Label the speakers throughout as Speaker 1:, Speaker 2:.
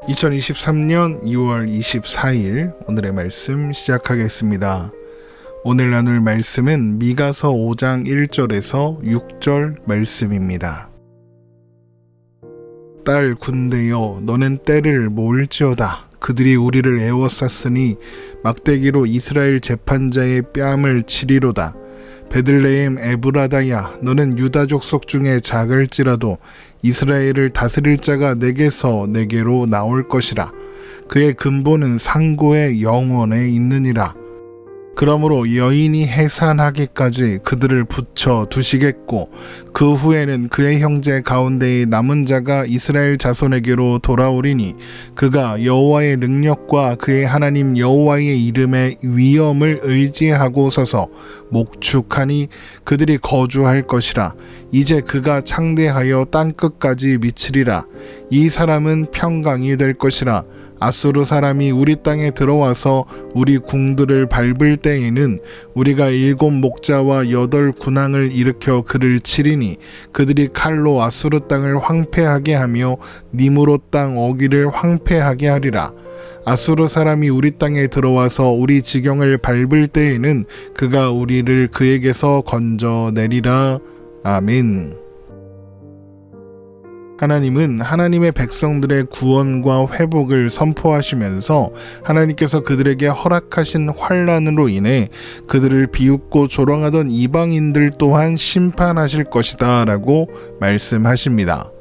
Speaker 1: 2023년 2월 24일 오늘의 말씀 시작하겠습니다. 오늘 나눌 말씀은 미가서 5장 1절에서 6절 말씀입니다. 딸 군대여 너는 때를 모을지어다. 그들이 우리를 애워쌌으니 막대기로 이스라엘 재판자의 뺨을 치리로다. 베들레헴 에브라다야 너는 유다 족속 중에 작을지라도 이스라엘을 다스릴 자가 내게서 내게로 나올 것이라. 그의 근본은 상고의 영원에 있느니라. 그러므로 여인이 해산하기까지 그들을 붙여 두시겠고 그 후에는 그의 형제 가운데의 남은 자가 이스라엘 자손에게로 돌아오리니 그가 여호와의 능력과 그의 하나님 여호와의 이름의 위엄을 의지하고 서서 목축하니 그들이 거주할 것이라. 이제 그가 창대하여 땅끝까지 미치리라. 이 사람은 평강이 될 것이라. 아수르 사람이 우리 땅에 들어와서 우리 궁들을 밟을 때에는 우리가 7 목자와 8 군왕을 일으켜 그를 치리니 그들이 칼로 아수르 땅을 황폐하게 하며 니므로 땅 어귀를 황폐하게 하리라. 아수르 사람이 우리 땅에 들어와서 우리 지경을 밟을 때에는 그가 우리를 그에게서 건져내리라. 아멘. 하나님은 하나님의 백성들의 구원과 회복을 선포하시면서 하나님께서 그들에게 허락하신 환난으로 인해 그들을 비웃고 조롱하던 이방인들 또한 심판하실 것이다 라고 말씀하십니다.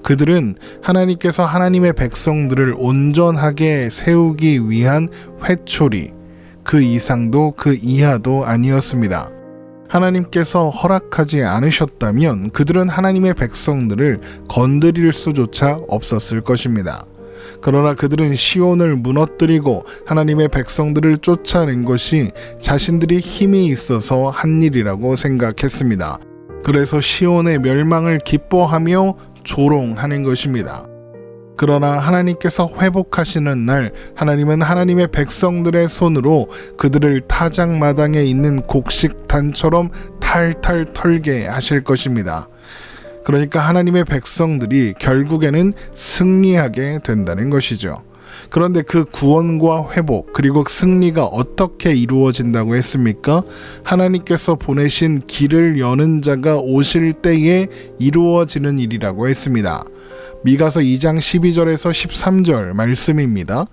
Speaker 1: 그들은 하나님께서 하나님의 백성들을 온전하게 세우기 위한 회초리, 그 이상도 그 이하도 아니었습니다. 하나님께서 허락하지 않으셨다면 그들은 하나님의 백성들을 건드릴 수조차 없었을 것입니다. 그러나 그들은 시온을 무너뜨리고 하나님의 백성들을 쫓아낸 것이 자신들이 힘이 있어서 한 일이라고 생각했습니다. 그래서 시온의 멸망을 기뻐하며 조롱하는 것입니다. 그러나 하나님께서 회복하시는 날 하나님은 하나님의 백성들의 손으로 그들을 타작마당에 있는 곡식단처럼 탈탈 털게 하실 것입니다. 그러니까 하나님의 백성들이 결국에는 승리하게 된다는 것이죠. 그런데 그 구원과 회복 그리고 승리가 어떻게 이루어진다고 했습니까? 하나님께서 보내신 길을 여는 자가 오실 때에 이루어지는 일이라고 했습니다. 미가서 2장 12절에서 13절 말씀입니다.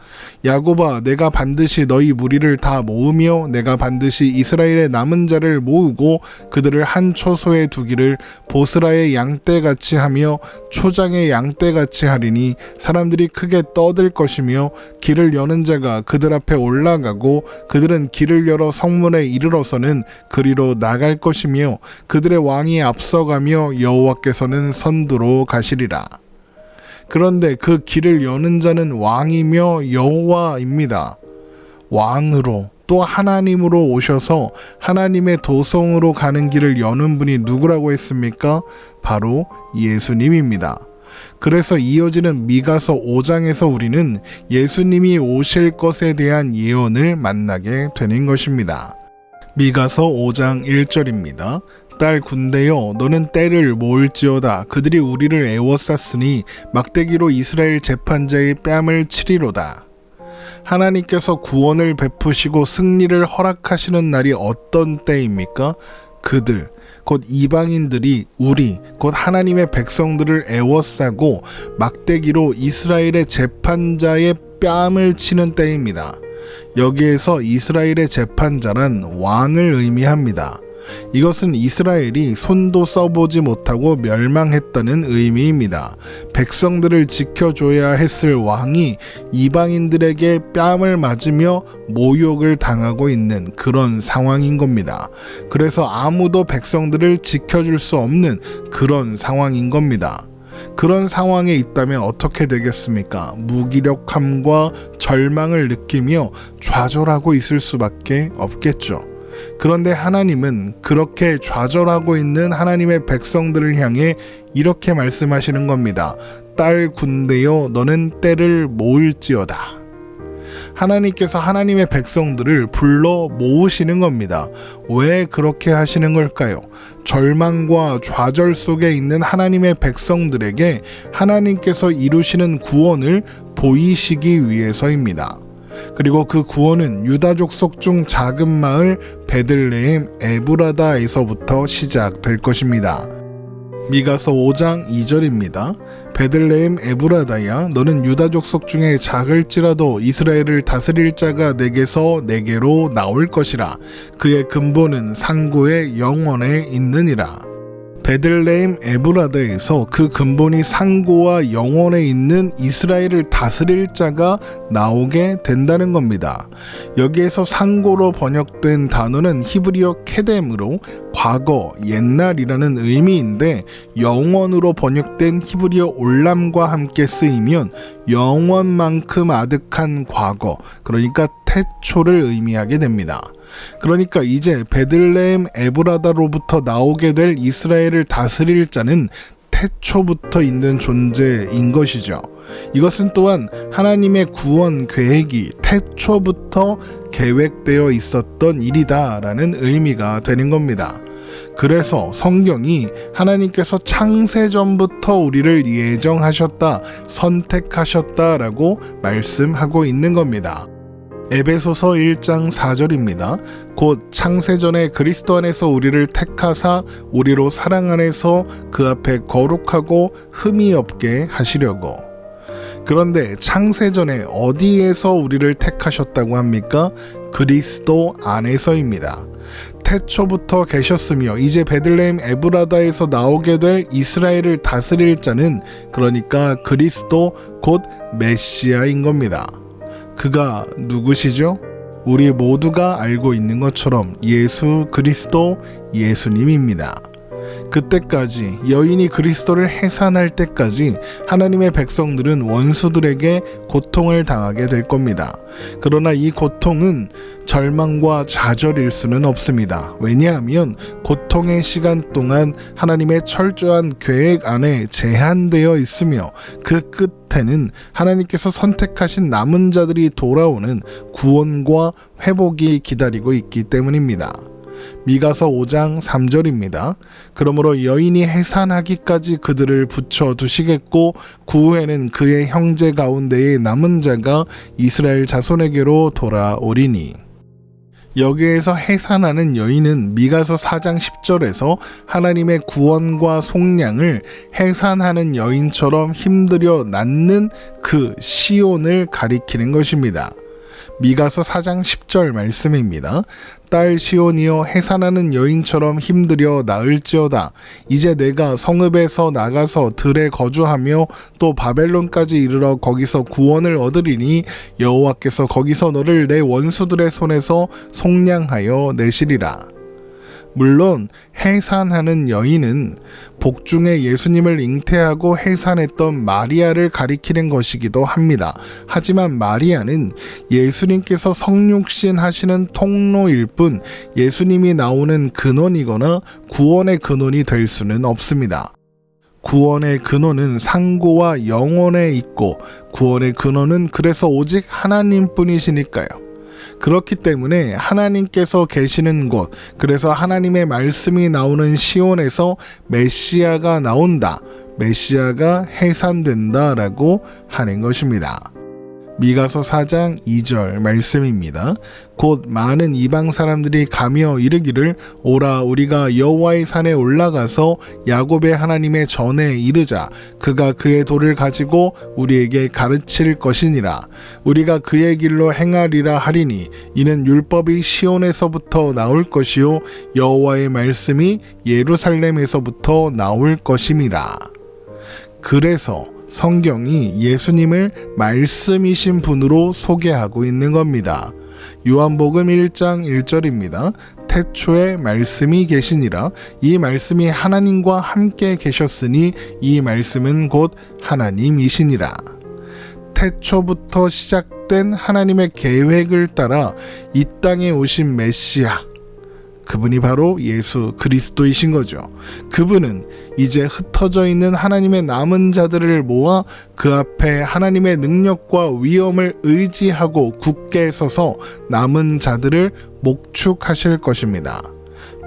Speaker 1: 야곱아 내가 반드시 너희 무리를 다 모으며 내가 반드시 이스라엘의 남은 자를 모으고 그들을 한 초소에 두기를 보스라의 양떼같이 하며 초장의 양떼같이 하리니 사람들이 크게 떠들 것이며 길을 여는 자가 그들 앞에 올라가고 그들은 길을 열어 성문에 이르러서는 그리로 나갈 것이며 그들의 왕이 앞서가며 여호와께서는 선두로 가시리라. 그런데 그 길을 여는 자는 왕이며 여호와입니다. 왕으로 또 하나님으로 오셔서 하나님의 도성으로 가는 길을 여는 분이 누구라고 했습니까? 바로 예수님입니다. 그래서 이어지는 미가서 5장에서 우리는 예수님이 오실 것에 대한 예언을 만나게 되는 것입니다. 미가서 5장 1절입니다. 딸 군대여 너는 때를 모을지어다. 그들이 우리를 애워쌌으니 막대기로 이스라엘 재판자의 뺨을 치리로다. 하나님께서 구원을 베푸시고 승리를 허락하시는 날이 어떤 때입니까? 그들 곧 이방인들이 우리 곧 하나님의 백성들을 애워싸고 막대기로 이스라엘의 재판자의 뺨을 치는 때입니다. 여기에서 이스라엘의 재판자란 왕을 의미합니다. 이것은 이스라엘이 손도 써보지 못하고 멸망했다는 의미입니다. 백성들을 지켜줘야 했을 왕이 이방인들에게 뺨을 맞으며 모욕을 당하고 있는 그런 상황인 겁니다. 그래서 아무도 백성들을 지켜줄 수 없는 그런 상황인 겁니다. 그런 상황에 있다면 어떻게 되겠습니까? 무기력함과 절망을 느끼며 좌절하고 있을 수밖에 없겠죠. 그런데 하나님은 그렇게 좌절하고 있는 하나님의 백성들을 향해 이렇게 말씀하시는 겁니다. 딸 군대여 너는 때를 모을지어다. 하나님께서 하나님의 백성들을 불러 모으시는 겁니다. 왜 그렇게 하시는 걸까요? 절망과 좌절 속에 있는 하나님의 백성들에게 하나님께서 이루시는 구원을 보이시기 위해서입니다. 그리고 그 구원은 유다 족속 중 작은 마을 베들레헴 에브라다에서부터 시작될 것입니다. 미가서 5장 2절입니다. 베들레헴 에브라다야, 너는 유다 족속 중에 작을지라도 이스라엘을 다스릴 자가 내게로 나올 것이라. 그의 근본은 상고의 영원에 있느니라. 베들레헴 에브라다에서 그 근본이 상고와 영원에 있는 이스라엘을 다스릴 자가 나오게 된다는 겁니다. 여기에서 상고로 번역된 단어는 히브리어 케뎀으로 과거, 옛날이라는 의미인데, 영원으로 번역된 히브리어 올람과 함께 쓰이면 영원만큼 아득한 과거, 그러니까 태초를 의미하게 됩니다. 그러니까 이제 베들레헴 에브라다로부터 나오게 될 이스라엘을 다스릴 자는 태초부터 있는 존재인 것이죠. 이것은 또한 하나님의 구원 계획이 태초부터 계획되어 있었던 일이다라는 의미가 되는 겁니다. 그래서 성경이 하나님께서 창세전부터 우리를 예정하셨다, 선택하셨다라고 말씀하고 있는 겁니다. 에베소서 1장 4절입니다. 곧 창세전에 그리스도 안에서 우리를 택하사 우리로 사랑 안에서 그 앞에 거룩하고 흠이 없게 하시려고. 그런데 창세전에 어디에서 우리를 택하셨다고 합니까? 그리스도 안에서입니다. 태초부터 계셨으며 이제 베들레헴 에브라다에서 나오게 될 이스라엘을 다스릴 자는, 그러니까 그리스도 곧 메시아인 겁니다. 그가 누구시죠? 우리 모두가 알고 있는 것처럼 예수 그리스도, 예수님입니다. 그때까지, 여인이 그리스도를 해산할 때까지 하나님의 백성들은 원수들에게 고통을 당하게 될 겁니다. 그러나 이 고통은 절망과 좌절일 수는 없습니다. 왜냐하면 고통의 시간 동안 하나님의 철저한 계획 안에 제한되어 있으며, 그 끝에는 하나님께서 선택하신 남은 자들이 돌아오는 구원과 회복이 기다리고 있기 때문입니다. 미가서 5장 3절입니다. 그러므로 여인이 해산하기까지 그들을 붙여두시겠고 그 후에는 그의 형제 가운데의 남은 자가 이스라엘 자손에게로 돌아오리니. 여기에서 해산하는 여인은 미가서 4장 10절에서 하나님의 구원과 속량을 해산하는 여인처럼 힘들여 낳는 그 시온을 가리키는 것입니다. 미가서 4장 10절 말씀입니다. 딸 시온이여, 해산하는 여인처럼 힘들여 낳을지어다. 이제 내가 성읍에서 나가서 들에 거주하며 또 바벨론까지 이르러 거기서 구원을 얻으리니 여호와께서 거기서 너를 내 원수들의 손에서 속량하여 내시리라. 물론 해산하는 여인은 복중에 예수님을 잉태하고 해산했던 마리아를 가리키는 것이기도 합니다. 하지만 마리아는 예수님께서 성육신 하시는 통로일 뿐 예수님이 나오는 근원이거나 구원의 근원이 될 수는 없습니다. 구원의 근원은 상고와 영원에 있고 구원의 근원은 그래서 오직 하나님뿐이시니까요. 그렇기 때문에 하나님께서 계시는 곳, 그래서 하나님의 말씀이 나오는 시온에서 메시아가 나온다, 메시아가 해산된다라고 하는 것입니다. 미가서 4장 2절 말씀입니다. 곧 많은 이방 사람들이 가며 이르기를 오라 우리가 여호와의 산에 올라가서 야곱의 하나님의 전에 이르자. 그가 그의 도를 가지고 우리에게 가르칠 것이니라. 우리가 그의 길로 행하리라 하리니 이는 율법이 시온에서부터 나올 것이요 여호와의 말씀이 예루살렘에서부터 나올 것임이라. 그래서 성경이 예수님을 말씀이신 분으로 소개하고 있는 겁니다. 요한복음 1장 1절입니다. 태초에 말씀이 계시니라. 이 말씀이 하나님과 함께 계셨으니 이 말씀은 곧 하나님이시니라. 태초부터 시작된 하나님의 계획을 따라 이 땅에 오신 메시아, 그분이 바로 예수 그리스도이신 거죠. 그분은 이제 흩어져 있는 하나님의 남은 자들을 모아 그 앞에 하나님의 능력과 위엄을 의지하고 굳게 서서 남은 자들을 목축하실 것입니다.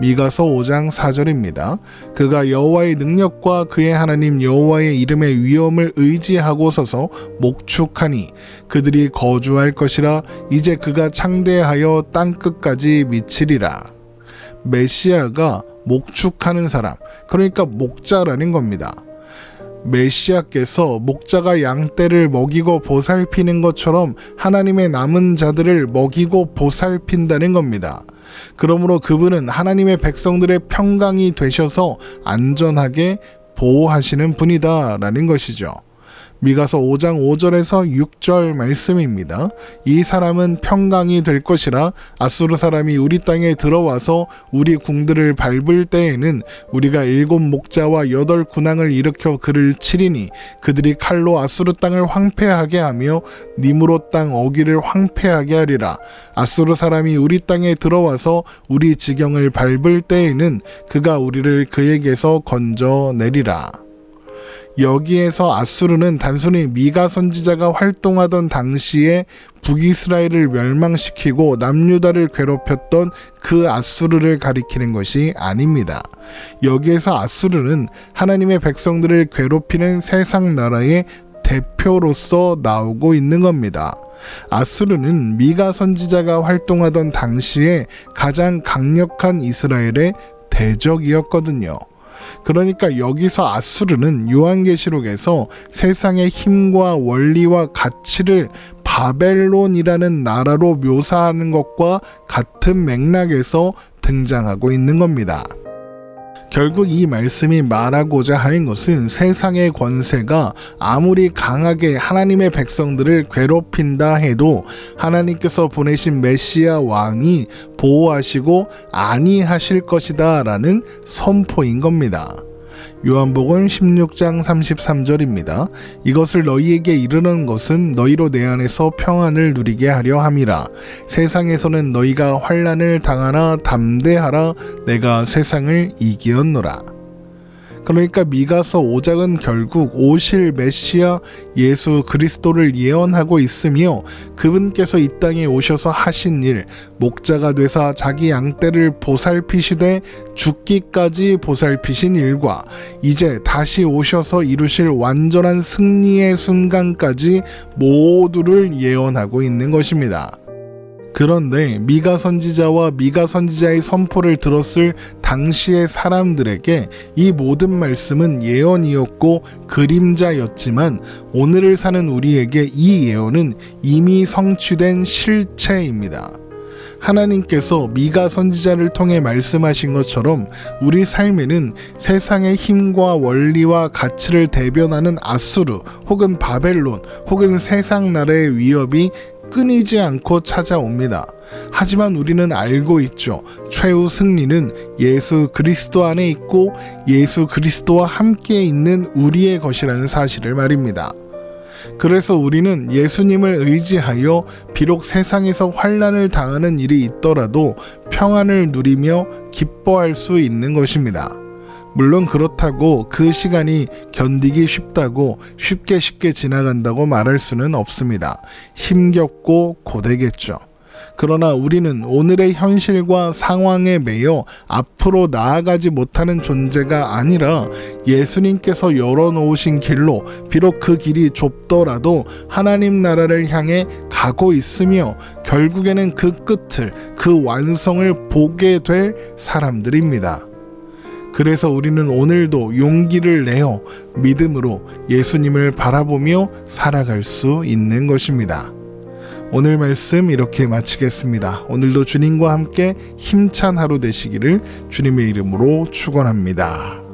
Speaker 1: 미가서 5장 4절입니다. 그가 여호와의 능력과 그의 하나님 여호와의 이름의 위엄을 의지하고 서서 목축하니 그들이 거주할 것이라. 이제 그가 창대하여 땅끝까지 미치리라. 메시아가 목축하는 사람, 그러니까 목자라는 겁니다. 메시아께서 목자가 양떼를 먹이고 보살피는 것처럼 하나님의 남은 자들을 먹이고 보살핀다는 겁니다. 그러므로 그분은 하나님의 백성들의 평강이 되셔서 안전하게 보호하시는 분이다라는 것이죠. 미가서 5장 5절에서 6절 말씀입니다. 이 사람은 평강이 될 것이라. 아수르 사람이 우리 땅에 들어와서 우리 궁들을 밟을 때에는 우리가 7 목자와 8 군왕을 일으켜 그를 치리니 그들이 칼로 아수르 땅을 황폐하게 하며 니므롯 땅 어귀를 황폐하게 하리라. 아수르 사람이 우리 땅에 들어와서 우리 지경을 밟을 때에는 그가 우리를 그에게서 건져내리라. 여기에서 아수르는 단순히 미가 선지자가 활동하던 당시에 북이스라엘을 멸망시키고 남유다를 괴롭혔던 그 아수르를 가리키는 것이 아닙니다. 여기에서 아수르는 하나님의 백성들을 괴롭히는 세상 나라의 대표로서 나오고 있는 겁니다. 아수르는 미가 선지자가 활동하던 당시에 가장 강력한 이스라엘의 대적이었거든요. 그러니까 여기서 아수르는 요한계시록에서 세상의 힘과 원리와 가치를 바벨론이라는 나라로 묘사하는 것과 같은 맥락에서 등장하고 있는 겁니다. 결국 이 말씀이 말하고자 하는 것은 세상의 권세가 아무리 강하게 하나님의 백성들을 괴롭힌다 해도 하나님께서 보내신 메시아 왕이 보호하시고 안위하실 것이다 라는 선포인 겁니다. 요한복음 16장 33절입니다. 이것을 너희에게 이르는 것은 너희로 내 안에서 평안을 누리게 하려 함이라. 세상에서는 너희가 환난을 당하나 담대하라. 내가 세상을 이기었노라. 그러니까 미가서 5장은 결국 오실 메시아 예수 그리스도를 예언하고 있으며 그분께서 이 땅에 오셔서 하신 일, 목자가 되사 자기 양떼를 보살피시되 죽기까지 보살피신 일과 이제 다시 오셔서 이루실 완전한 승리의 순간까지 모두를 예언하고 있는 것입니다. 그런데 미가 선지자와 미가 선지자의 선포를 들었을 당시의 사람들에게 이 모든 말씀은 예언이었고 그림자였지만 오늘을 사는 우리에게 이 예언은 이미 성취된 실체입니다. 하나님께서 미가 선지자를 통해 말씀하신 것처럼 우리 삶에는 세상의 힘과 원리와 가치를 대변하는 아수르 혹은 바벨론 혹은 세상 나라의 위협이 끊이지 않고 찾아옵니다. 하지만 우리는 알고 있죠. 최후 승리는 예수 그리스도 안에 있고 예수 그리스도와 함께 있는 우리의 것이라는 사실을 말입니다. 그래서 우리는 예수님을 의지하여 비록 세상에서 환난을 당하는 일이 있더라도 평안을 누리며 기뻐할 수 있는 것입니다. 물론 그렇다고 그 시간이 견디기 쉽다고 쉽게 지나간다고 말할 수는 없습니다. 힘겹고 고되겠죠. 그러나 우리는 오늘의 현실과 상황에 매여 앞으로 나아가지 못하는 존재가 아니라 예수님께서 열어놓으신 길로 비록 그 길이 좁더라도 하나님 나라를 향해 가고 있으며 결국에는 그 끝을, 그 완성을 보게 될 사람들입니다. 그래서 우리는 오늘도 용기를 내어 믿음으로 예수님을 바라보며 살아갈 수 있는 것입니다. 오늘 말씀 이렇게 마치겠습니다. 오늘도 주님과 함께 힘찬 하루 되시기를 주님의 이름으로 축원합니다.